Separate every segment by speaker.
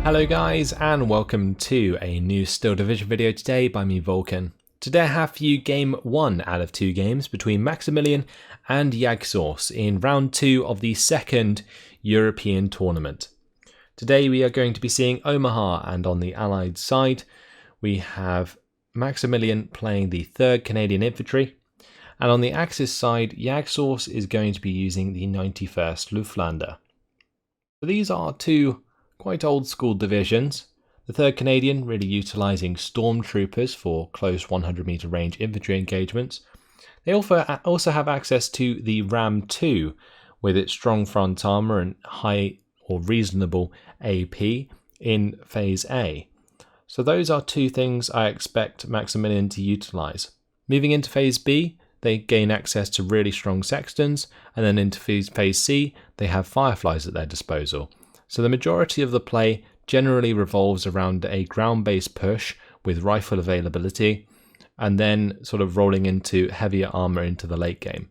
Speaker 1: Hello guys, and welcome to a new Steel Division video today by me, Vulcan. Today I have for you game 1 out of 2 games between Maximillion and Jagdsauce in round 2 of the second European tournament. Today we are going to be seeing Omaha, and on the Allied side we have Maximillion playing the 3rd Canadian Infantry, and on the Axis side Jagdsauce is going to be using the 91st Luftlande. So these are two quite old school divisions. The 3rd Canadian really utilising stormtroopers for close 100 metre range infantry engagements. They also have access to the Ram 2 with its strong front armour and high or reasonable AP in Phase A. So those are two things I expect Maximillion to utilise. Moving into Phase B, they gain access to really strong sextons, and then into Phase C, they have fireflies at their disposal. So the majority of the play generally revolves around a ground-based push with rifle availability, and then sort of rolling into heavier armour into the late game.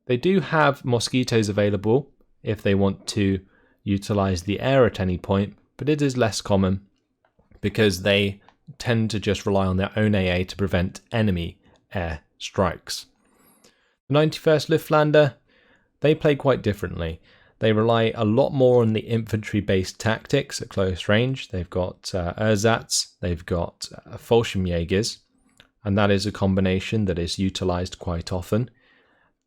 Speaker 1: They do have mosquitoes available if they want to utilise the air at any point, but it is less common because they tend to just rely on their own AA to prevent enemy air strikes. The 91st Luftlande, they play quite differently. They rely a lot more on the infantry-based tactics at close range. They've got ersatz, they've got Fallschirmjägers, and that is a combination that is utilised quite often.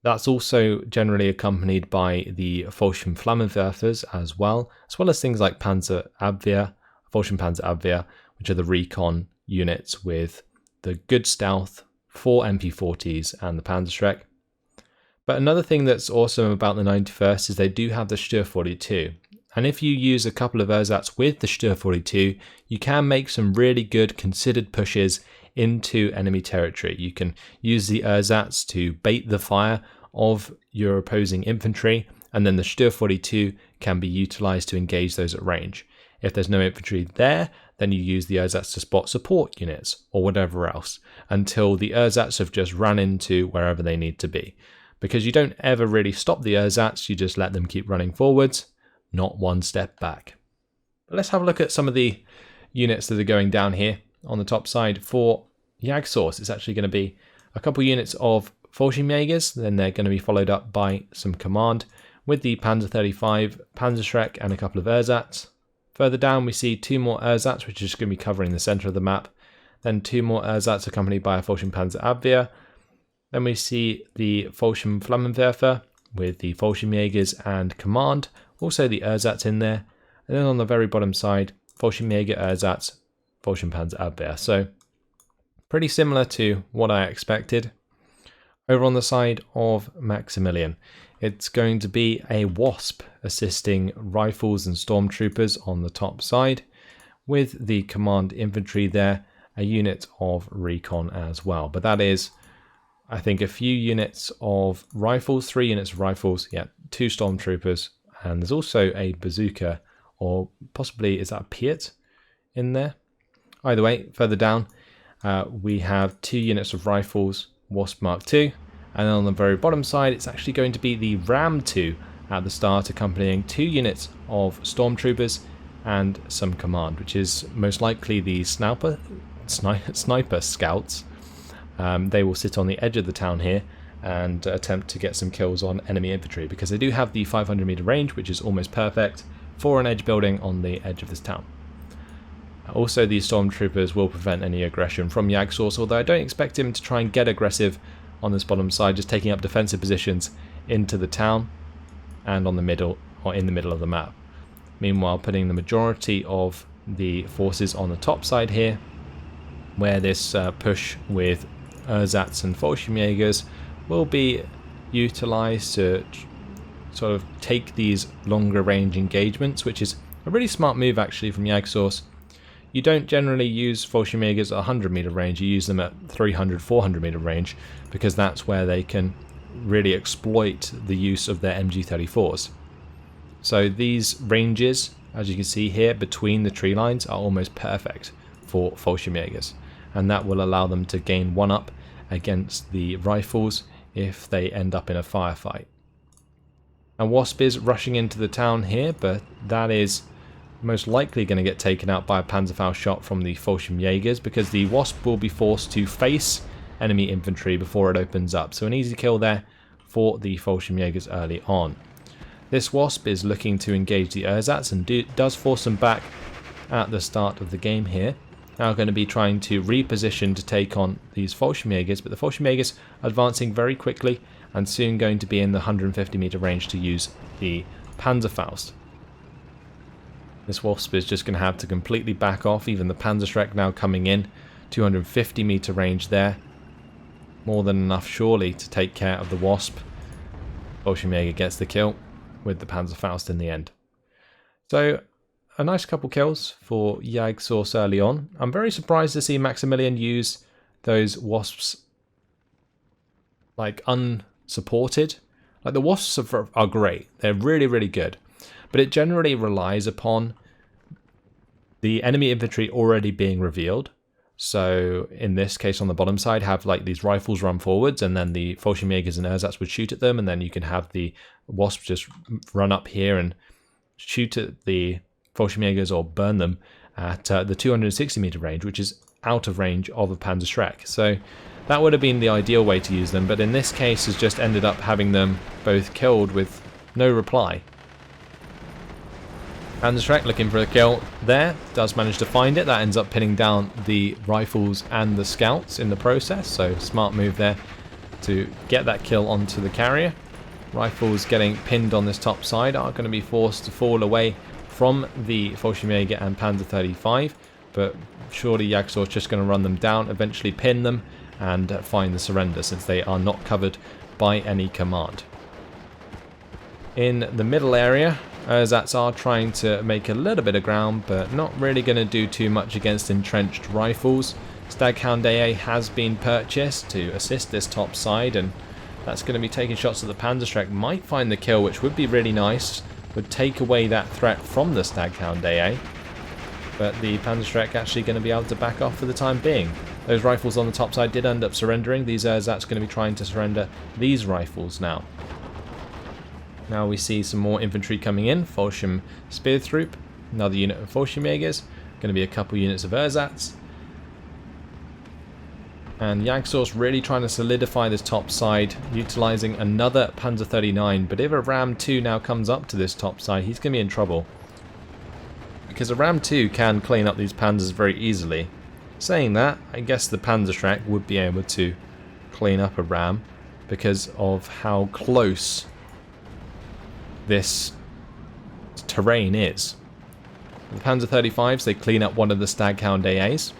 Speaker 1: That's also generally accompanied by the Fallschirmflammenwerfers as well as things like Panzerabwehr, Fallschirmpanzerabwehr, which are the recon units with the good stealth, 4 MP40s and the Panzerschreck. But another thing that's awesome about the 91st is they do have the Stur 42. And if you use a couple of ersatz with the Stur 42, you can make some really good considered pushes into enemy territory. You can use the ersatz to bait the fire of your opposing infantry, and then the Stur 42 can be utilized to engage those at range. If there's no infantry there, then you use the ersatz to spot support units or whatever else until the ersatz have just run into wherever they need to be. Because you don't ever really stop the ersatz, you just let them keep running forwards, not one step back. But let's have a look at some of the units that are going down here. On the top side for Jagdsauce, it's actually going to be a couple units of Fallschirmjägers, then they're going to be followed up by some command with the Panzer 35, Panzerschreck and a couple of ersatz. Further down we see 2 more ersatz, which is just going to be covering the centre of the map. Then 2 more ersatz accompanied by a Fallschirmpanzerabwehr. Then we see the Fallschirmflammenwerfer with the Fallschirmjägers and command, also the ersatz in there. And then on the very bottom side, Fallschirmjäger, ersatz, Fallschirmpanzerabwehr. So pretty similar to what I expected. Over on the side of Maximillion, it's going to be a Wasp assisting rifles and stormtroopers on the top side, with the command infantry there, a unit of recon as well. But that is, I think, a few units of rifles, 3 units of rifles, 2 stormtroopers, and there's also a bazooka, or possibly, is that a Piet in there? Either way, further down, we have 2 units of rifles, Wasp Mark II, and then on the very bottom side, it's actually going to be the Ram 2 at the start, accompanying 2 units of stormtroopers and some command, which is most likely the sniper scouts. They will sit on the edge of the town here and attempt to get some kills on enemy infantry, because they do have the 500 meter range, which is almost perfect for an edge building on the edge of this town. Also, these stormtroopers will prevent any aggression from Jagdsauce, although I don't expect him to try and get aggressive on this bottom side, just taking up defensive positions into the town and on the middle, or in the middle of the map. Meanwhile, putting the majority of the forces on the top side here, where this push with ersatz and Fallschirmjägers will be utilised to sort of take these longer range engagements, which is a really smart move actually from Jagdsauce. You don't generally use Fallschirmjägers at 100 meter range, you use them at 300, 400 meter range, because that's where they can really exploit the use of their MG34s. So these ranges, as you can see here, between the tree lines are almost perfect for Fallschirmjägers, and that will allow them to gain 1-up against the rifles if they end up in a firefight. And Wasp is rushing into the town here, but that is most likely going to get taken out by a Panzerfaust shot from the Fallschirmjägers, because the Wasp will be forced to face enemy infantry before it opens up. So an easy kill there for the Fallschirmjägers early on. This Wasp is looking to engage the ersatz and does force them back at the start of the game here. Now going to be trying to reposition to take on these Fallschirmjägers, but the Fallschirmjägers advancing very quickly and soon going to be in the 150 meter range to use the Panzerfaust. This Wasp is just going to have to completely back off. Even the Panzerschreck now coming in, 250 meter range there. More than enough surely to take care of the Wasp. Fallschirmjäger gets the kill with the Panzerfaust in the end. So a nice couple kills for Jagdsauce early on. I'm very surprised to see Maximillion use those Wasps like unsupported. Like the Wasps are great. They're really, really good. But it generally relies upon the enemy infantry already being revealed. So in this case on the bottom side have like these rifles run forwards, and then the Fallschirmjägers and ersatz would shoot at them, and then you can have the Wasp just run up here and shoot at the Fallschirmjägers or burn them at the 260 meter range, which is out of range of a Panzerschreck. So that would have been the ideal way to use them, but in this case has just ended up having them both killed with no reply. Panzerschreck looking for a kill there, does manage to find it. That ends up pinning down the rifles and the scouts in the process, so smart move there to get that kill onto the carrier. Rifles getting pinned on this top side are going to be forced to fall away from the Fallschirmjäger and Panzer 35, but surely Jagdsauce just going to run them down, eventually pin them and find the surrender, since they are not covered by any command. In the middle area, ersatz are trying to make a little bit of ground, but not really going to do too much against entrenched rifles. Staghound AA has been purchased to assist this top side, and that's going to be taking shots at the Panzerschreck. Might find the kill, which would be really nice. Would take away that threat from the Staghound AA. But the Panzerschreck actually going to be able to back off for the time being. Those rifles on the top side did end up surrendering. These ersatz going to be trying to surrender these rifles now. Now we see some more infantry coming in. Fallschirm Speertroop, another unit of Fallschirmjägers. Going to be a couple units of ersatz. And Jagdsauce really trying to solidify this top side, utilising another Panzer 39. But if a Ram 2 now comes up to this top side, he's going to be in trouble. Because a Ram 2 can clean up these Panzers very easily. Saying that, I guess the Panzerschreck would be able to clean up a Ram because of how close this terrain is. The Panzer 35s, they clean up one of the Staghound AAs.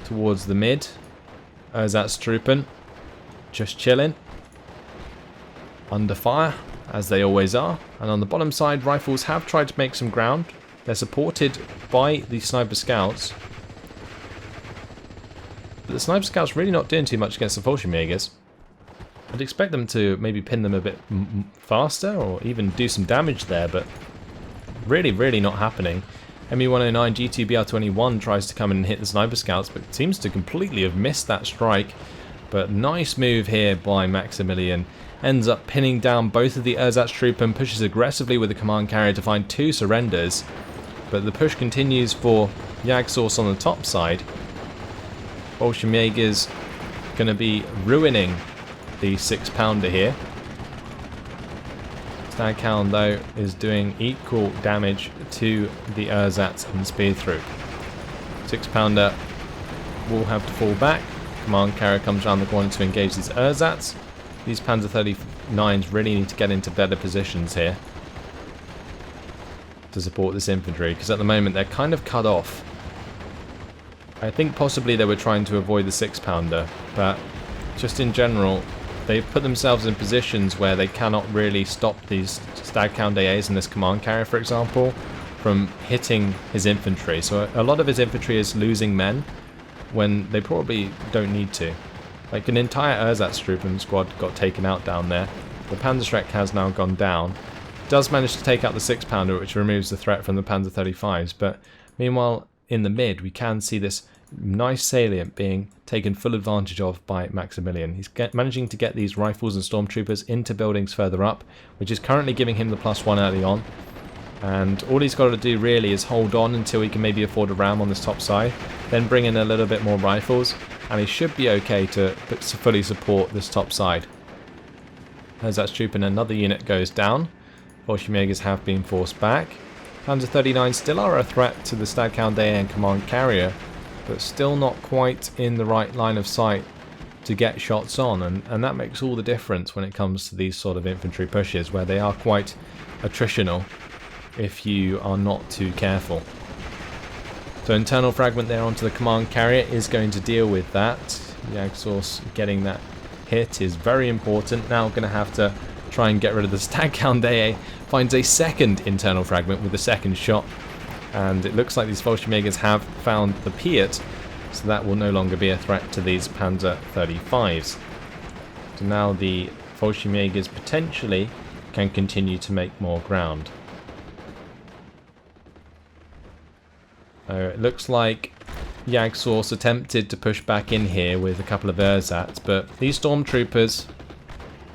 Speaker 1: Towards the mid, Ersatztruppen just chilling. Under fire, as they always are. And on the bottom side, rifles have tried to make some ground. They're supported by the sniper scouts. But the sniper scouts really not doing too much against the Fallschirmjägers. I'd expect them to maybe pin them a bit faster or even do some damage there, but really not happening. ME-109 G2BR-21 tries to come in and hit the sniper scouts, but seems to completely have missed that strike. But nice move here by Maximillion. Ends up pinning down both of the Ersatztruppen and pushes aggressively with the command carrier to find 2 surrenders. But the push continues for Jagdsauce on the top side. Fallschirmjägers going to be ruining the 6-pounder here. Staghound though is doing equal damage to the ersatz and Speertroop. 6-pounder will have to fall back. Command carrier comes around the corner to engage these ersatz. These Panzer 39s really need to get into better positions here to support this infantry, because at the moment they're kind of cut off. I think possibly they were trying to avoid the 6-pounder, but just in general they've put themselves in positions where they cannot really stop these Staghound AAs and this command carrier, for example, from hitting his infantry. So a lot of his infantry is losing men when they probably don't need to. Like an entire Ersatztruppen squad got taken out down there. The Panzerschreck has now gone down. Does manage to take out the 6-pounder, which removes the threat from the Panzer 35s, but meanwhile in the mid we can see this nice salient being taken full advantage of by Maximillion. He's managing to get these rifles and stormtroopers into buildings further up, which is currently giving him the +1 early on. And all he's got to do really is hold on until he can maybe afford a ram on this top side, then bring in a little bit more rifles, and he should be okay to fully support this top side. As that's troop and another unit goes down, Fallschirmjägers have been forced back. Panzer 39 still are a threat to the Stadthound and command carrier, but still not quite in the right line of sight to get shots on, and that makes all the difference when it comes to these sort of infantry pushes, where they are quite attritional if you are not too careful. So internal fragment there onto the command carrier is going to deal with that. Jagdsauce getting that hit is very important. Now going to have to try and get rid of the Staghound AA. Finds a second internal fragment with the second shot, and it looks like these Fallschirmjägers have found the Piat, so that will no longer be a threat to these Panzer 35s. So now the Fallschirmjägers potentially can continue to make more ground. It looks like Jagdsauce attempted to push back in here with a couple of ersatz, but these stormtroopers,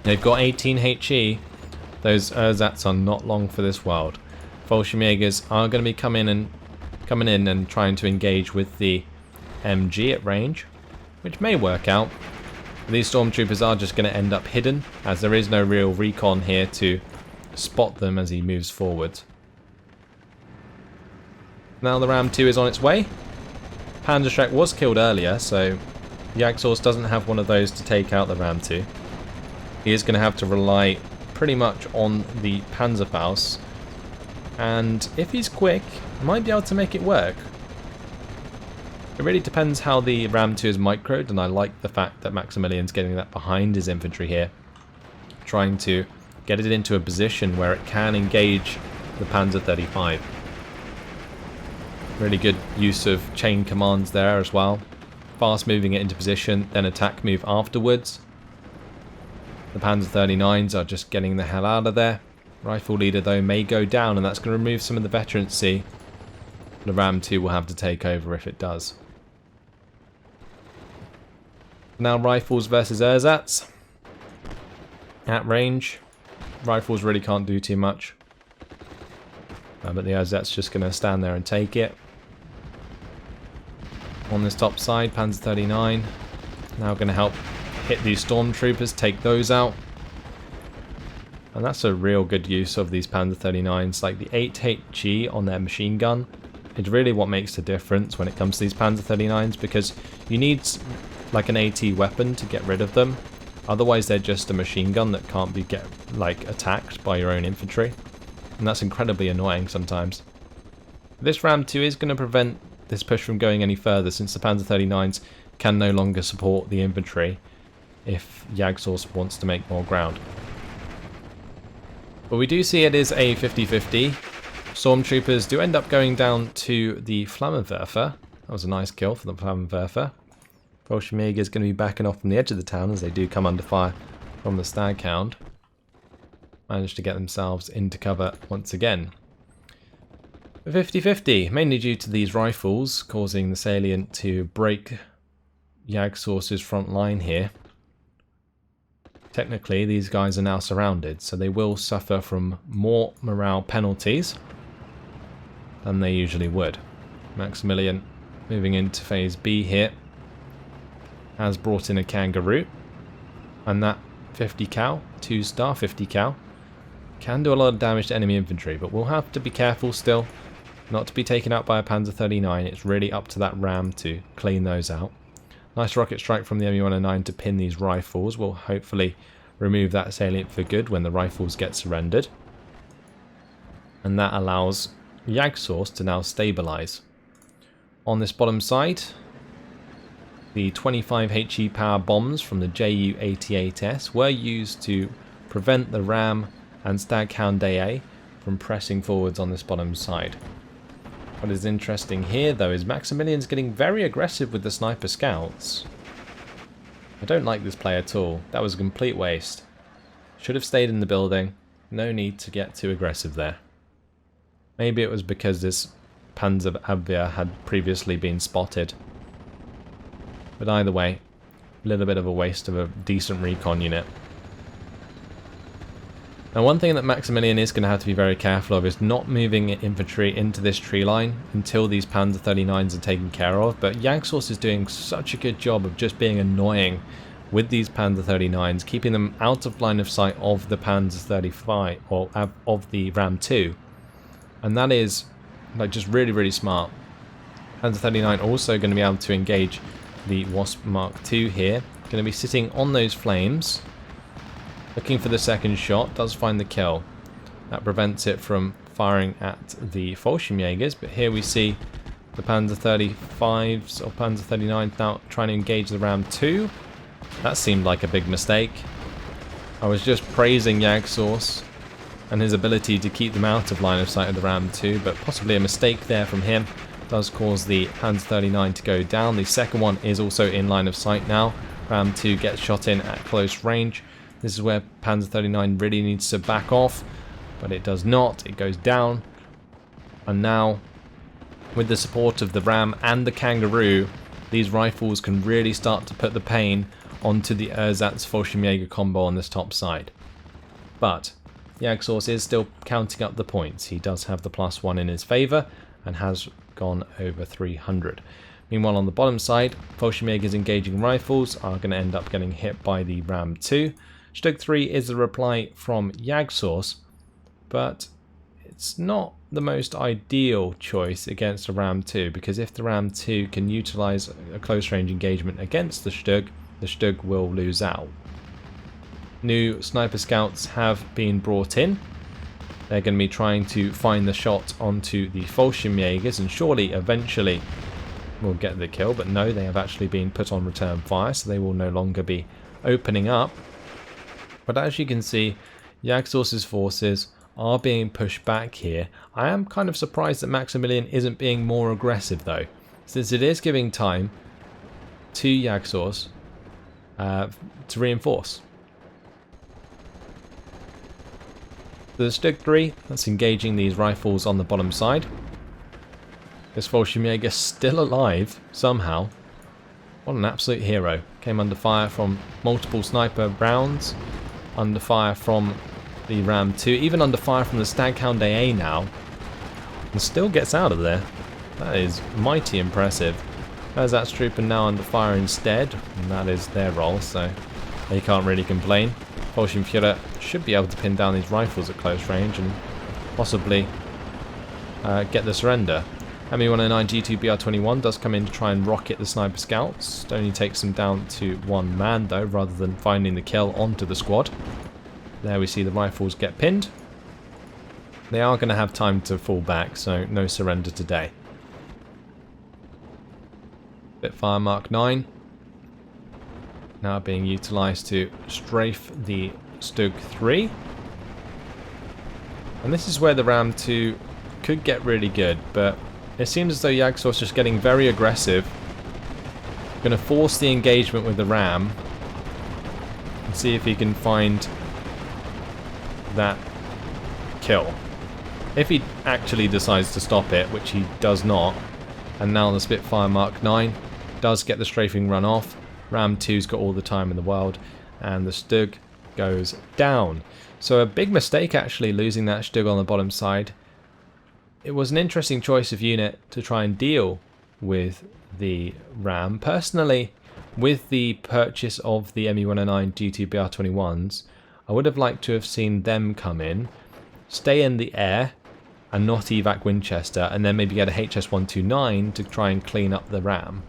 Speaker 1: they've got 18 HE. Those ersatz are not long for this world. Fallschirmjägers are going to be coming in and trying to engage with the MG at range, which may work out. These stormtroopers are just going to end up hidden, as there is no real recon here to spot them as he moves forward. Now the Ram 2 is on its way. Panzerschreck was killed earlier, so Jagdsauce doesn't have one of those to take out the Ram 2. He is going to have to rely pretty much on the Panzerfaust, and if he's quick, might be able to make it work. It really depends how the Ram 2 is microed, and I like the fact that Maximillion's getting that behind his infantry here, trying to get it into a position where it can engage the Panzer 35. Really good use of chain commands there as well. Fast moving it into position, then attack move afterwards. The Panzer 39s are just getting the hell out of there. Rifle leader though may go down, and that's going to remove some of the veterancy. The Ram 2 will have to take over if it does. Now rifles versus ersatz. At range, rifles really can't do too much. But the ersatz just going to stand there and take it. On this top side, Panzer 39 now going to help hit these stormtroopers, take those out. And that's a real good use of these Panzer 39s. Like the 8HG on their machine gun is really what makes the difference when it comes to these Panzer 39s, because you need like an AT weapon to get rid of them. Otherwise they're just a machine gun that can't be attacked by your own infantry. And that's incredibly annoying sometimes. This Ram 2 is going to prevent this push from going any further, since the Panzer 39s can no longer support the infantry if Jagdsauce wants to make more ground. But we do see it is a 50-50. Stormtroopers do end up going down to the Flammenwerfer. That was a nice kill for the Flammenwerfer. Fallschirmjäger is going to be backing off from the edge of the town as they do come under fire from the Staghound. Managed to get themselves into cover once again. 50-50, mainly due to these rifles causing the salient to break Jagdsauce's front line here. Technically, these guys are now surrounded, so they will suffer from more morale penalties than they usually would. Maximillion moving into phase B here has brought in a kangaroo, and that 50 cal, 2-star 50 cal, can do a lot of damage to enemy infantry, but we'll have to be careful still not to be taken out by a Panzer 39. It's really up to that Ram to clean those out. Nice rocket strike from the MU-109 to pin these rifles. Will hopefully remove that salient for good when the rifles get surrendered. And that allows Jagdsauce to now stabilise. On this bottom side, the 25 HE power bombs from the Ju-88S were used to prevent the Ram and Staghound AA from pressing forwards on this bottom side. What is interesting here though is Maximillion's getting very aggressive with the sniper scouts. I don't like this play at all. That was a complete waste. Should have stayed in the building. No need to get too aggressive there. Maybe it was because this Panzerabwehr had previously been spotted. But either way, a little bit of a waste of a decent recon unit. Now one thing that Maximillion is going to have to be very careful of is not moving infantry into this tree line until these Panzer 39s are taken care of, but Jagdsauce is doing such a good job of just being annoying with these Panzer 39s, keeping them out of line of sight of the Panzer 35, or of the Ram 2, and that is like just really smart. Panzer 39 also going to be able to engage the Wasp Mark II here, going to be sitting on those flames, looking for the second shot, does find the kill. That prevents it from firing at the Fallschirmjägers, but here we see the Panzer 35s or Panzer 39s now trying to engage the Ram 2. That seemed like a big mistake. I was just praising Jagdsauce and his ability to keep them out of line of sight of the Ram 2, but possibly a mistake there from him does cause the Panzer 39 to go down. The second one is also in line of sight now. Ram 2 gets shot in at close range. This is where Panzer 39 really needs to back off, but it does not. It goes down. And now, with the support of the Ram and the Kangaroo, these rifles can really start to put the pain onto the Ersatz Fallschirmjäger combo on this top side. But Jagdsauce is still counting up the points. He does have the +1 in his favour and has gone over 300. Meanwhile, on the bottom side, Fallschirmjägers engaging rifles are going to end up getting hit by the Ram 2. Stug 3 is a reply from Jagdsauce, but it's not the most ideal choice against a Ram 2, because if the Ram 2 can utilise a close range engagement against the Stug will lose out. New sniper scouts have been brought in. They're going to be trying to find the shot onto the Fallschirmjägers, and surely eventually will get the kill, but no, they have actually been put on return fire, so they will no longer be opening up. But as you can see, Jagdsauce's forces are being pushed back here. I am kind of surprised that Maximillion isn't being more aggressive though, since it is giving time to Jagdsauce to reinforce. So the Stug 3 that's engaging these rifles on the bottom side. This Fallschirmjäger still alive somehow. What an absolute hero. Came under fire from multiple sniper rounds, under fire from the Ram 2, even under fire from the Staghound AA now, and still gets out of there. That is mighty impressive. Ersatz Trooper now under fire instead, and that is their role, so they can't really complain. Fallschirmjäger should be able to pin down these rifles at close range and possibly get the surrender. ME109 G2 BR21 does come in to try and rocket the sniper scouts. It only takes them down to one man though, rather than finding the kill onto the squad. There we see the rifles get pinned. They are going to have time to fall back, so no surrender today. Spitfire Mark 9 now being utilised to strafe the Stug 3. And this is where the Ram 2 could get really good, but it seems as though Jagdsauce is just getting very aggressive. Going to force the engagement with the Ram and see if he can find that kill. If he actually decides to stop it, which he does not, and now the Spitfire Mark 9 does get the strafing run off. Ram 2's got all the time in the world, and the Stug goes down. So a big mistake actually, losing that Stug on the bottom side. It was an interesting choice of unit to try and deal with the Ram. Personally, with the purchase of the ME109 G2 BR21s, I would have liked to have seen them come in, stay in the air, and not evac Winchester, and then maybe get a HS129 to try and clean up the Ram.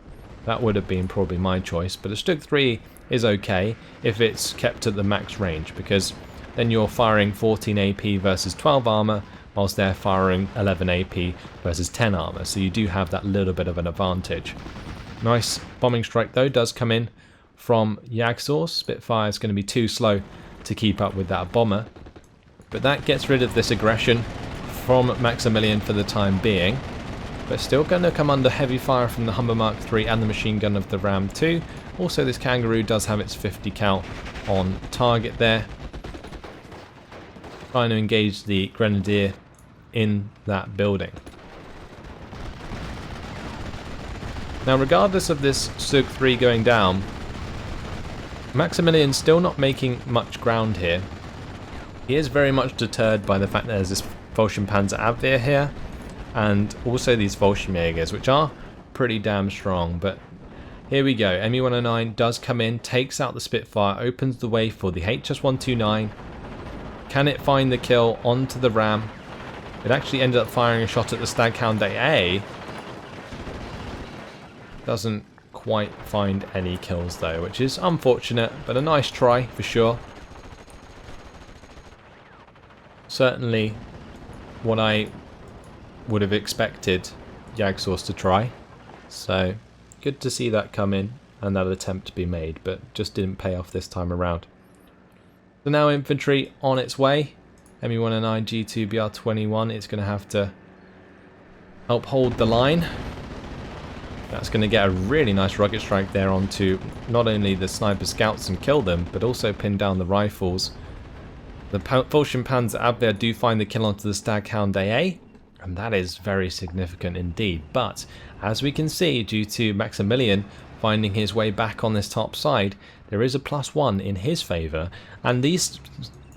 Speaker 1: That would have been probably my choice, but a Stug 3 is okay if it's kept at the max range, because then you're firing 14 AP versus 12 armor, whilst they're firing 11 AP versus 10 armor, so you do have that little bit of an advantage. Nice bombing strike though does come in from Jagdsauce. Spitfire is going to be too slow to keep up with that bomber, but that gets rid of this aggression from Maximillion for the time being, but still going to come under heavy fire from the Humber Mark III and the machine gun of the Ram 2. Also, this Kangaroo does have its 50 cal on target there, trying to engage the Grenadier in that building. Now, regardless of this Stug 3 going down, Maximillion's still not making much ground here. He is very much deterred by the fact that there's this Vulcanpanzerabwehr here, and also these Fallschirmjägers, which are pretty damn strong. But here we go. Me-109 does come in, takes out the Spitfire, opens the way for the HS-129. Can it find the kill onto the ram? It actually ended up firing a shot at the Staghound AA. Doesn't quite find any kills though, which is unfortunate, but a nice try for sure. Certainly what I would have expected Jagdsauce to try. So good to see that come in and that attempt to be made, but just didn't pay off this time around. So now infantry on its way. Me-109 G2 BR-21, it's going to have to help hold the line. That's going to get a really nice rocket strike there onto not only the sniper scouts and kill them, but also pin down the rifles. The Vulcanpanzerabwehr do find the kill onto the Staghound AA, and that is very significant indeed. But as we can see, due to Maximillion finding his way back on this top side, there is a +1 in his favour, and these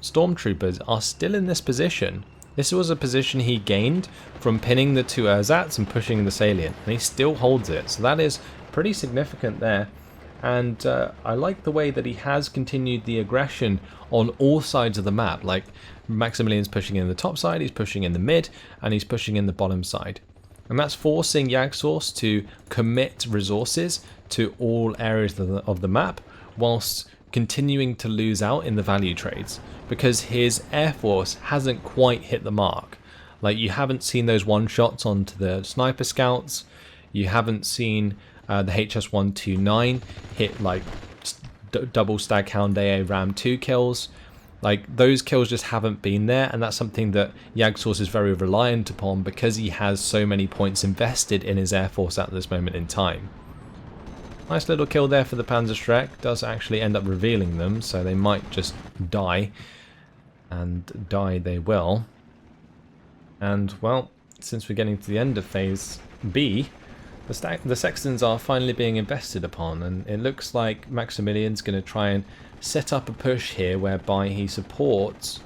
Speaker 1: stormtroopers are still in this position. This was a position he gained from pinning the two ersatz and pushing the salient, and he still holds it, so that is pretty significant there. And I like the way that he has continued the aggression on all sides of the map. Like, Maximillion's pushing in the top side, he's pushing in the mid, and he's pushing in the bottom side. And that's forcing Jagdsauce to commit resources to all areas of the map, whilst continuing to lose out in the value trades, because his air force hasn't quite hit the mark. Like, you haven't seen those one shots onto the sniper scouts, you haven't seen the HS-129 hit like double Staghound AA Ram 2 kills. Like, those kills just haven't been there, and that's something that Jagdsauce is very reliant upon because he has so many points invested in his air force at this moment in time. Nice little kill there for the Panzerschreck. Does actually end up revealing them, so they might just die. And die they will. And, well, since we're getting to the end of Phase B, the Sextons are finally being invested upon, and it looks like Maximillion's going to try and set up a push here whereby he supports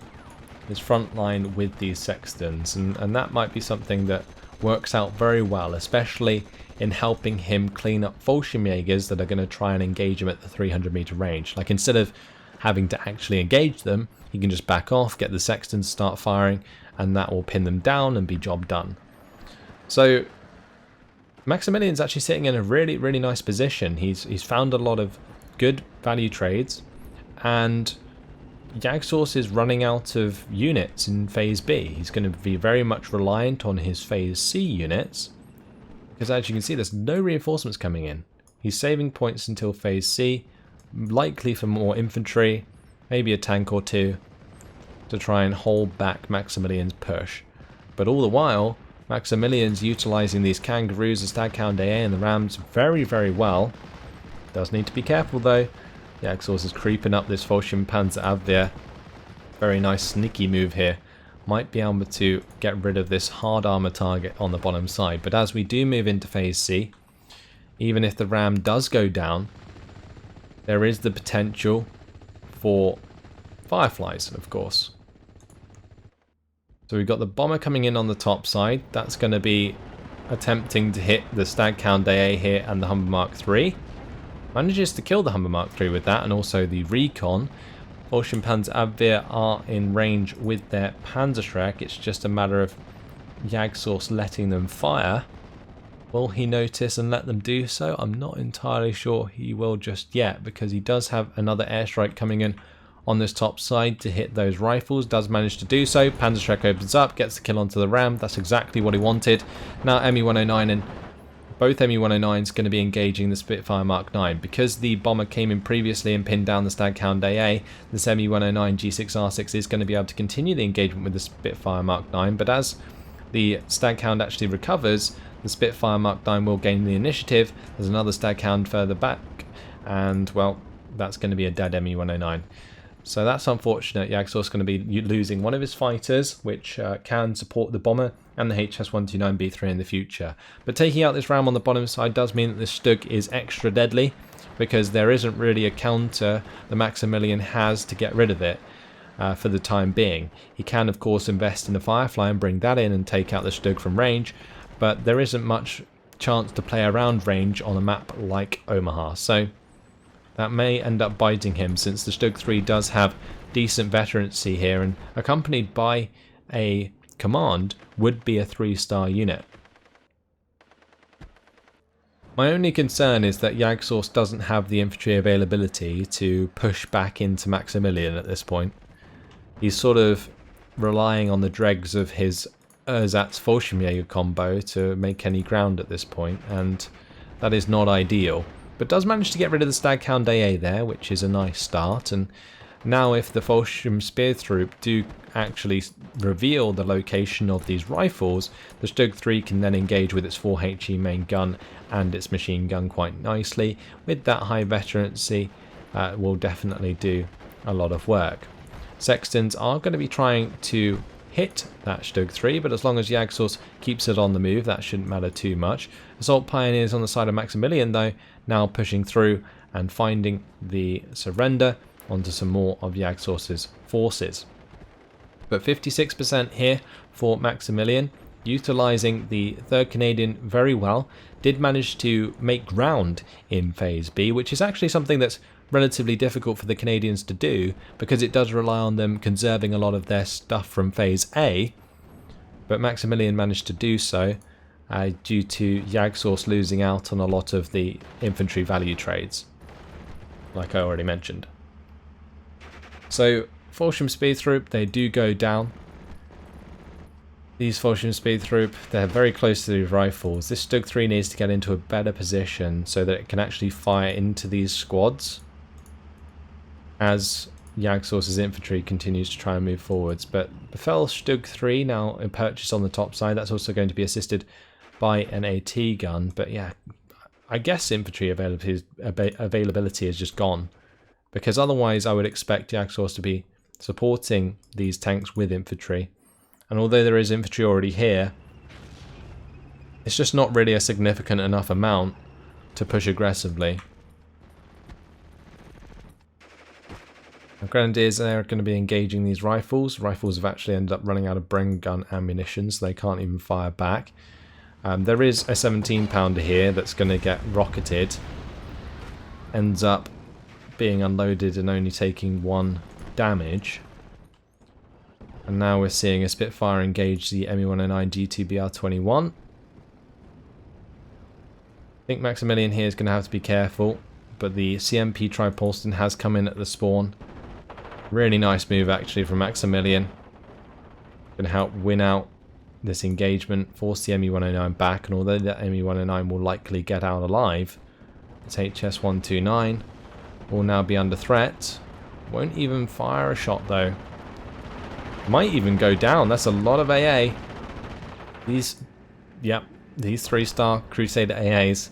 Speaker 1: his front line with these Sextons, and that might be something that works out very well, especially in helping him clean up Fallschirmjägers that are going to try and engage him at the 300-meter range. Like, instead of having to actually engage them, he can just back off, get the Sextons to start firing, and that will pin them down and be job done. So Maximillion's actually sitting in a really, really nice position. He's found a lot of good value trades, and Jagdsauce is running out of units in Phase B. He's going to be very much reliant on his Phase C units, because as you can see, there's no reinforcements coming in. He's saving points until Phase C, likely for more infantry, maybe a tank or two, to try and hold back Maximillion's push. But all the while, Maximillion's utilising these kangaroos, the Staghound AA and the rams very, very well. Does need to be careful though. Jagdsauce is creeping up this Vulcanpanzerabwehr. Very nice sneaky move here. Might be able to get rid of this hard armor target on the bottom side. But as we do move into Phase C, even if the ram does go down, there is the potential for fireflies, of course. So we've got the bomber coming in on the top side. That's going to be attempting to hit the Staghound AA here and the Humber Mark III. Manages to kill the Humber Mark III with that, and also the Recon. Vulcanpanzerabwehr are in range with their Panzerschreck. It's just a matter of Jagdsauce letting them fire. Will he notice and let them do so? I'm not entirely sure he will just yet, because he does have another airstrike coming in on this top side to hit those rifles. Does manage to do so. Panzerschreck opens up, gets the kill onto the ram. That's exactly what he wanted. Now Me-109 and both Me-109s going to be engaging the Spitfire Mark 9. Because the bomber came in previously and pinned down the Staghound AA, this Me-109 G6R6 is going to be able to continue the engagement with the Spitfire Mark 9, but as the Staghound actually recovers, the Spitfire Mark 9 will gain the initiative. There's another Staghound further back, and, well, that's going to be a dead Me-109. So that's unfortunate. Jagdsauce is going to be losing one of his fighters, which can support the bomber and the HS-129B3 in the future. But taking out this ram on the bottom side does mean that this Stug is extra deadly, because there isn't really a counter the Maximillion has to get rid of it. for the time being. He can of course invest in the Firefly and bring that in and take out the Stug from range, but there isn't much chance to play around range on a map like Omaha, so that may end up biting him, since the Stug 3 does have decent veterancy here, and accompanied by a command would be a 3-star unit. My only concern is that Jagdsauce doesn't have the infantry availability to push back into Maximillion at this point. He's sort of relying on the dregs of his Ersatz Fallschirmjäger combo to make any ground at this point, and that is not ideal. But does manage to get rid of the Staghound AA there, which is a nice start. And now if the Fallschirm Speertroop do actually reveal the location of these rifles, the Stug 3 can then engage with its 4HE main gun and its machine gun quite nicely. With that high veterancy, will definitely do a lot of work. Sextons are going to be trying to hit that Stug 3, but as long as Jagdsauce keeps it on the move, that shouldn't matter too much. Assault Pioneers on the side of Maximillion, though, now pushing through and finding the surrender onto some more of Jagdsauce's forces. But 56% here for Maximillion, utilising the 3rd Canadian very well. Did manage to make ground in Phase B, which is actually something that's relatively difficult for the Canadians to do, because it does rely on them conserving a lot of their stuff from Phase A. But Maximillion managed to do so due to Jagdsauce losing out on a lot of the infantry value trades, like I already mentioned. So Fallschirm Speertroop, they do go down. These Fallschirm Speertroop, they're very close to these rifles. This Stug 3 needs to get into a better position so that it can actually fire into these squads as Jagdsauce's infantry continues to try and move forwards. But Befell Stug 3 now in purchase on the top side. That's also going to be assisted by an AT gun. But yeah, I guess infantry availability is just gone, because otherwise I would expect Jagdsauce to be supporting these tanks with infantry. And although there is infantry already here, it's just not really a significant enough amount to push aggressively. The Grenadiers are going to be engaging these rifles. Rifles have actually ended up running out of Bren gun ammunition, so they can't even fire back. There is a 17-pounder here that's going to get rocketed. Ends up being unloaded and only taking 1 damage. And now we're seeing a Spitfire engage the Me-109 G2BR-21. I think Maximillion here is going to have to be careful, but the CMP Tripolston has come in at the spawn. Really nice move actually from Maximillion. Going to help win out this engagement, force the Me-109 back, and although that Me-109 will likely get out alive, this HS-129 will now be under threat. Won't even fire a shot though. Might even go down. That's a lot of AA. These 3-star Crusader AAs,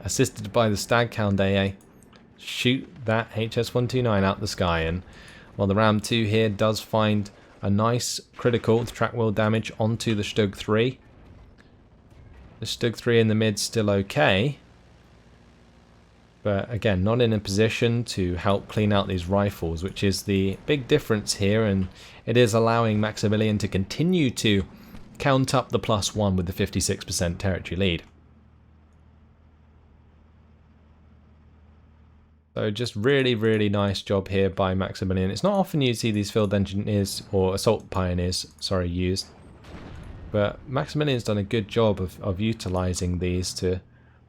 Speaker 1: assisted by the Staghound AA, shoot that HS-129 out the sky. And while the Ram 2 here does find a nice critical track wheel damage onto the Stug 3. The Stug 3 in the mid still okay, but again not in a position to help clean out these rifles, which is the big difference here, and it is allowing Maximillion to continue to count up the +1 with the 56% territory lead. So just really nice job here by Maximillion. It's not often you see these field engineers or assault pioneers, used, but Maximillion's done a good job of utilising these to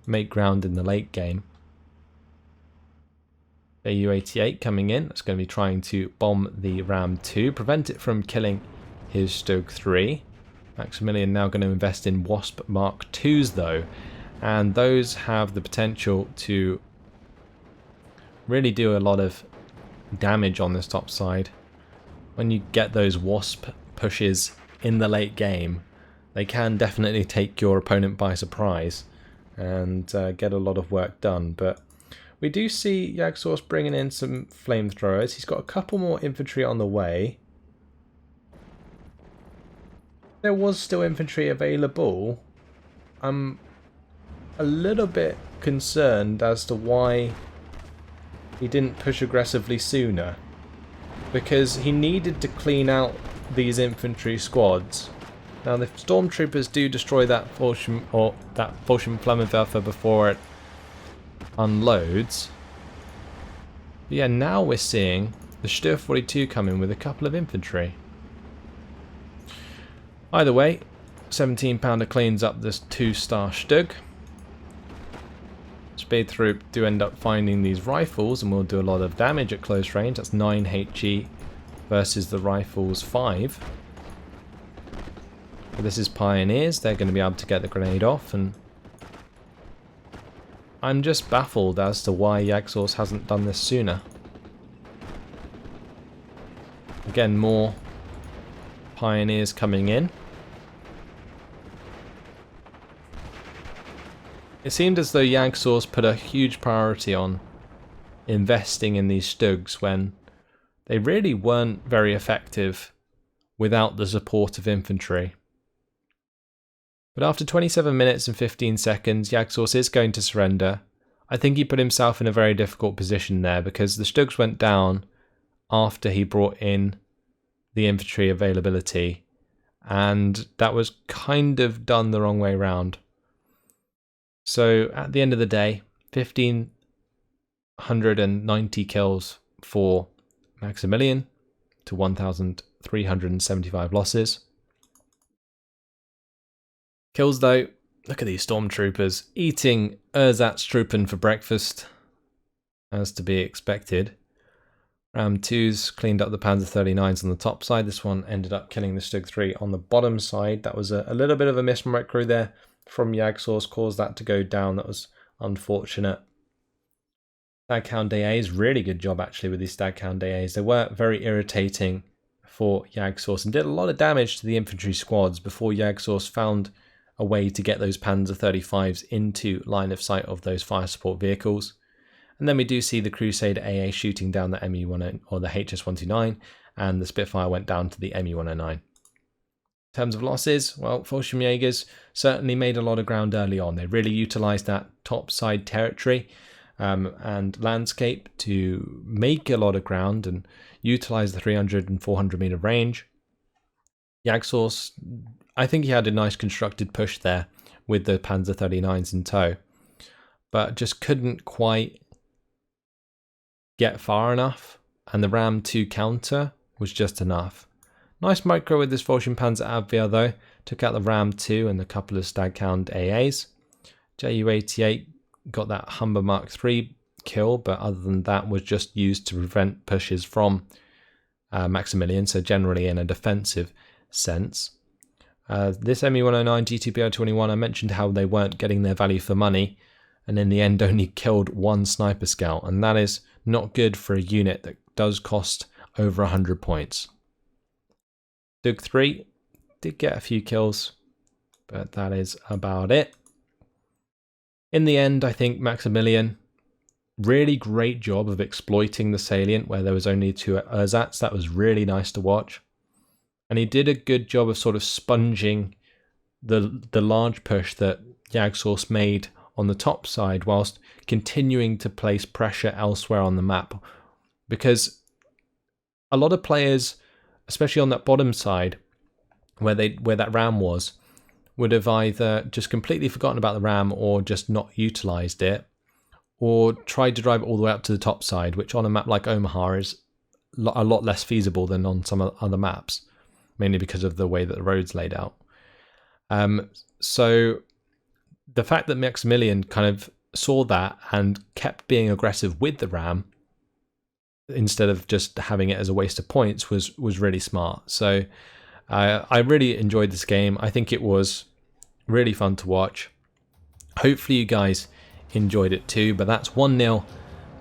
Speaker 1: make ground in the late game. AU-88 coming in. That's going to be trying to bomb the Ram 2, prevent it from killing his Stug 3. Maximillion now going to invest in Wasp Mark 2s though, and those have the potential to really do a lot of damage on this top side. When you get those Wasp pushes in the late game, they can definitely take your opponent by surprise and get a lot of work done. But we do see Jagdsauce bringing in some flamethrowers. He's got a couple more infantry on the way. There was still infantry available. I'm a little bit concerned as to why he didn't push aggressively sooner. because he needed to clean out these infantry squads. Now the stormtroopers do destroy that Flammenwerfer before it unloads. But yeah, now we're seeing the Stur 42 come in with a couple of infantry. Either way, 17 pounder cleans up this 2-star Stug. Spätrupp do end up finding these rifles and will do a lot of damage at close range. That's 9 HE versus the rifles 5. But this is Pioneers. They're going to be able to get the grenade off, and I'm just baffled as to why Jagdsauce hasn't done this sooner. Again, more Pioneers coming in. It seemed as though Jagdsauce put a huge priority on investing in these Stugs when they really weren't very effective without the support of infantry. But after 27 minutes and 15 seconds, Jagdsauce is going to surrender. I think he put himself in a very difficult position there because the Stugs went down after he brought in the infantry availability, and that was kind of done the wrong way around. So at the end of the day, 1,590 kills for Maximillion to 1,375 losses. Kills though, look at these stormtroopers eating Ersatztruppen for breakfast, as to be expected. Ram 2s cleaned up the Panzer 39s on the top side. This one ended up killing the Stug 3 on the bottom side. That was a little bit of a mismicro there from Jagdsauce, caused that to go down. That was unfortunate. Staghound AAs, really good job actually with these Staghound AAs. They were very irritating for Jagdsauce and did a lot of damage to the infantry squads before Jagdsauce found a way to get those Panzer 35s into line of sight of those fire support vehicles. And then we do see the Crusader AA shooting down the ME-1 or the HS-129, and the Spitfire went down to the ME-109. In terms of losses, well, Fallschirmjägers certainly made a lot of ground early on. They really utilised that top side territory and landscape to make a lot of ground and utilise the 300 and 400 metre range. Jagdsauce, I think he had a nice constructed push there with the Panzer 39s in tow, but just couldn't quite get far enough, and the Ram 2 counter was just enough. Nice micro with this Fallschirmpanzer Abwehr though, took out the Ram 2 and a couple of Staghound AAs. Ju-88 got that Humber Mark 3 kill, but other than that was just used to prevent pushes from Maximillion, so generally in a defensive sense. This ME-109 GTPO-21, I mentioned how they weren't getting their value for money, and in the end only killed one sniper scout, and that is not good for a unit that does cost over 100 points. Stug 3 did get a few kills, but that is about it. In the end, I think Maximillion, really great job of exploiting the salient where there was only 2 ersatz. That was really nice to watch. And he did a good job of sort of sponging the large push that Jagdsauce made on the top side whilst continuing to place pressure elsewhere on the map. Because a lot of players, especially on that bottom side where that Ram was, would have either just completely forgotten about the Ram or just not utilised it, or tried to drive it all the way up to the top side, which on a map like Omaha is a lot less feasible than on some other maps, mainly because of the way that the road's laid out. So the fact that Maximillion kind of saw that and kept being aggressive with the Ram instead of just having it as a waste of points was really smart. So I really enjoyed this game. I think it was really fun to watch. Hopefully you guys enjoyed it too, but that's 1-0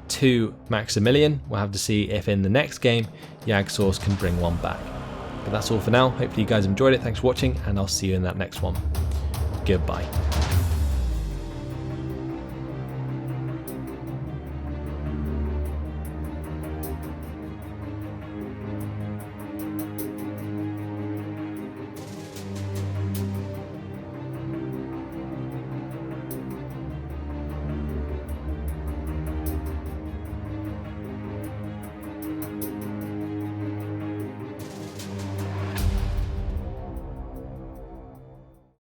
Speaker 1: to Maximillion. We'll have to see if in the next game Jagdsauce can bring one back. But that's all for now. Hopefully you guys enjoyed it. Thanks for watching, and I'll see you in that next one. Goodbye.